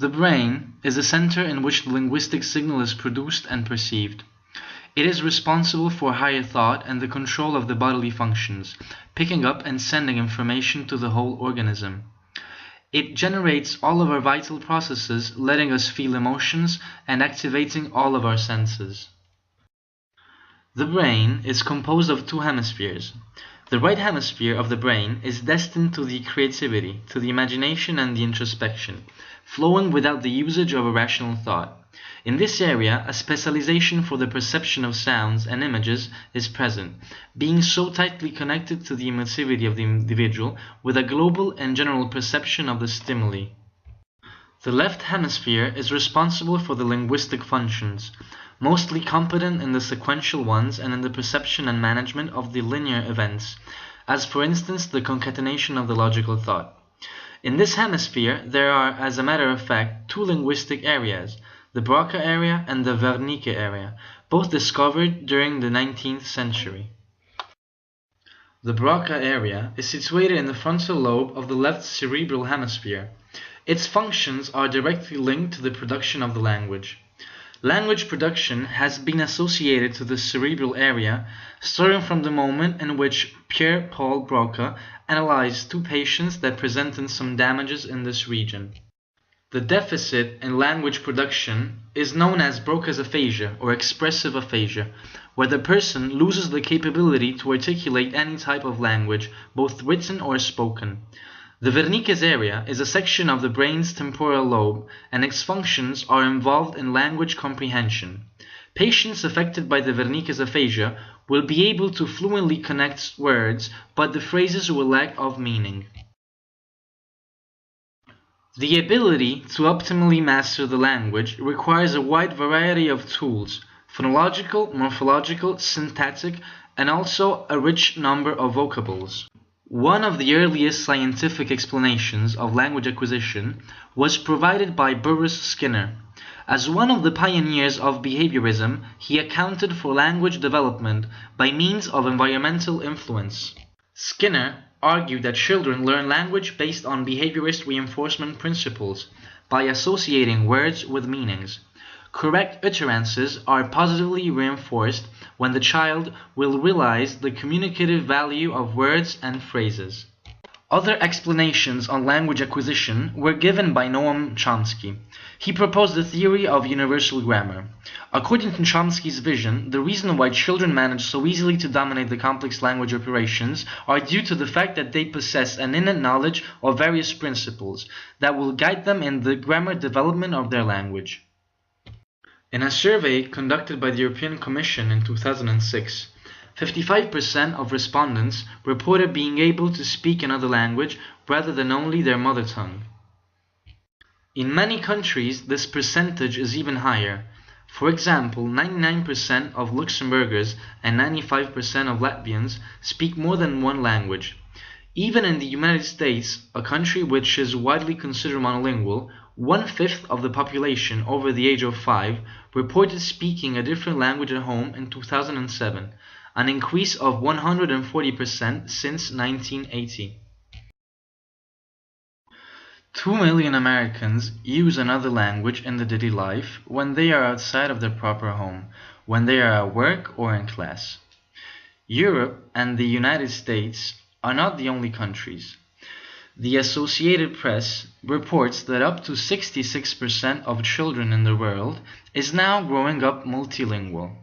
The brain is the center in which the linguistic signal is produced and perceived. It is responsible for higher thought and the control of the bodily functions, picking up and sending information to the whole organism. It generates all of our vital processes, letting us feel emotions and activating all of our senses. The brain is composed of two hemispheres. The right hemisphere of the brain is destined to the creativity, to the imagination and the introspection, flowing without the usage of a rational thought. In this area, a specialization for the perception of sounds and images is present, being so tightly connected to the emotivity of the individual with a global and general perception of the stimuli. The left hemisphere is responsible for the linguistic functions, mostly competent in the sequential ones and in the perception and management of the linear events, as for instance the concatenation of the logical thought. In this hemisphere, there are, as a matter of fact, two linguistic areas, the Broca area and the Wernicke area, both discovered during the 19th century. The Broca area is situated in the frontal lobe of the left cerebral hemisphere. Its functions are directly linked to the production of the language. Language production has been associated to the cerebral area, starting from the moment in which Pierre Paul Broca analyzed two patients that presented some damages in this region. The deficit in language production is known as Broca's aphasia or expressive aphasia, where the person loses the capability to articulate any type of language, both written or spoken. The Wernicke's area is a section of the brain's temporal lobe, and its functions are involved in language comprehension. Patients affected by the Wernicke's aphasia will be able to fluently connect words, but the phrases will lack of meaning. The ability to optimally master the language requires a wide variety of tools, phonological, morphological, syntactic, and also a rich number of vocables. One of the earliest scientific explanations of language acquisition was provided by Burrhus Skinner. As one of the pioneers of behaviorism, he accounted for language development by means of environmental influence. Skinner argued that children learn language based on behaviorist reinforcement principles, by associating words with meanings. Correct utterances are positively reinforced when the child will realize the communicative value of words and phrases. Other explanations on language acquisition were given by Noam Chomsky. He proposed the theory of universal grammar. According to Chomsky's vision, the reason why children manage so easily to dominate the complex language operations are due to the fact that they possess an innate knowledge of various principles that will guide them in the grammar development of their language. In a survey conducted by the European Commission in 2006, 55% of respondents reported being able to speak another language rather than only their mother tongue. In many countries, this percentage is even higher. For example, 99% of Luxembourgers and 95% of Latvians speak more than one language. Even in the United States, a country which is widely considered monolingual, 1/5 of the population over the age of 5 reported speaking a different language at home in 2007, an increase of 140% since 1980. 2 million Americans use another language in their daily life when they are outside of their proper home, when they are at work or in class. Europe and the United States are not the only countries. The Associated Press reports that up to 66% of children in the world is now growing up multilingual.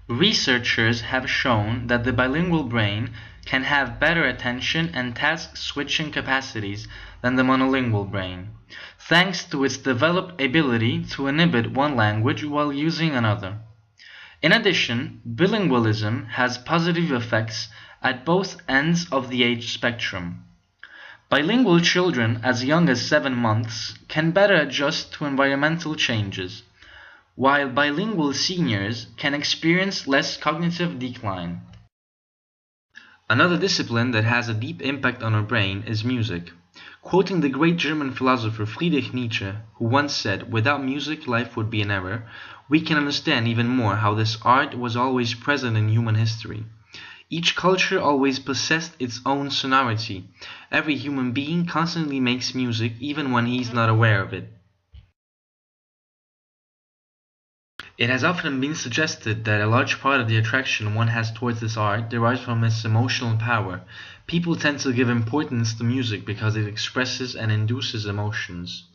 Researchers have shown that the bilingual brain can have better attention and task-switching capacities than the monolingual brain, thanks to its developed ability to inhibit one language while using another. In addition, bilingualism has positive effects at both ends of the age spectrum. Bilingual children as young as 7 months can better adjust to environmental changes, while bilingual seniors can experience less cognitive decline. Another discipline that has a deep impact on our brain is music. Quoting the great German philosopher Friedrich Nietzsche, who once said, "Without music, life would be an error," we can understand even more how this art was always present in human history. Each culture always possessed its own sonority. Every human being constantly makes music even when he is not aware of it. It has often been suggested that a large part of the attraction one has towards this art derives from its emotional power. People tend to give importance to music because it expresses and induces emotions.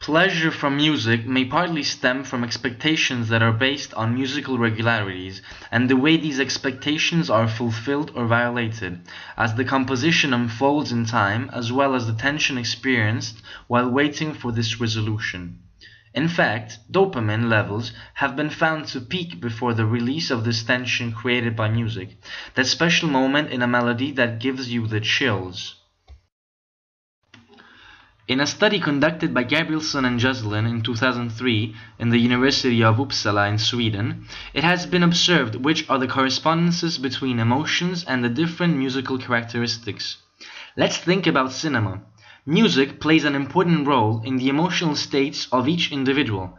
Pleasure from music may partly stem from expectations that are based on musical regularities, and the way these expectations are fulfilled or violated, as the composition unfolds in time, as well as the tension experienced while waiting for this resolution. In fact, dopamine levels have been found to peak before the release of this tension created by music, that special moment in a melody that gives you the chills. In a study conducted by Gabrielsson and Jocelyn in 2003 in the University of Uppsala in Sweden, it has been observed which are the correspondences between emotions and the different musical characteristics. Let's think about cinema. Music plays an important role in the emotional states of each individual.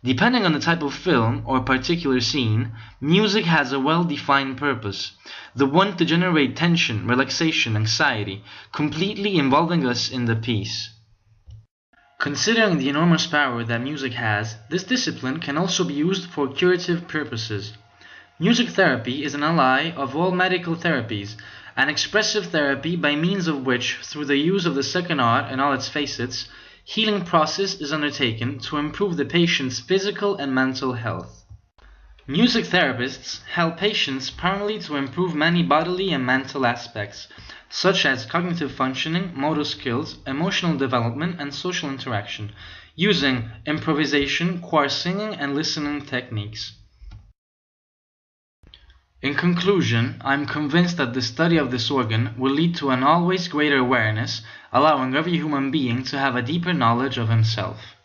Depending on the type of film or particular scene, music has a well-defined purpose, the one to generate tension, relaxation, anxiety, completely involving us in the piece. Considering the enormous power that music has, this discipline can also be used for curative purposes. Music therapy is an ally of all medical therapies, an expressive therapy by means of which, through the use of the second art in all its facets, healing process is undertaken to improve the patient's physical and mental health. Music therapists help patients primarily to improve many bodily and mental aspects, such as cognitive functioning, motor skills, emotional development, and social interaction, using improvisation, choir singing, and listening techniques. In conclusion, I am convinced that the study of this organ will lead to an always greater awareness, allowing every human being to have a deeper knowledge of himself.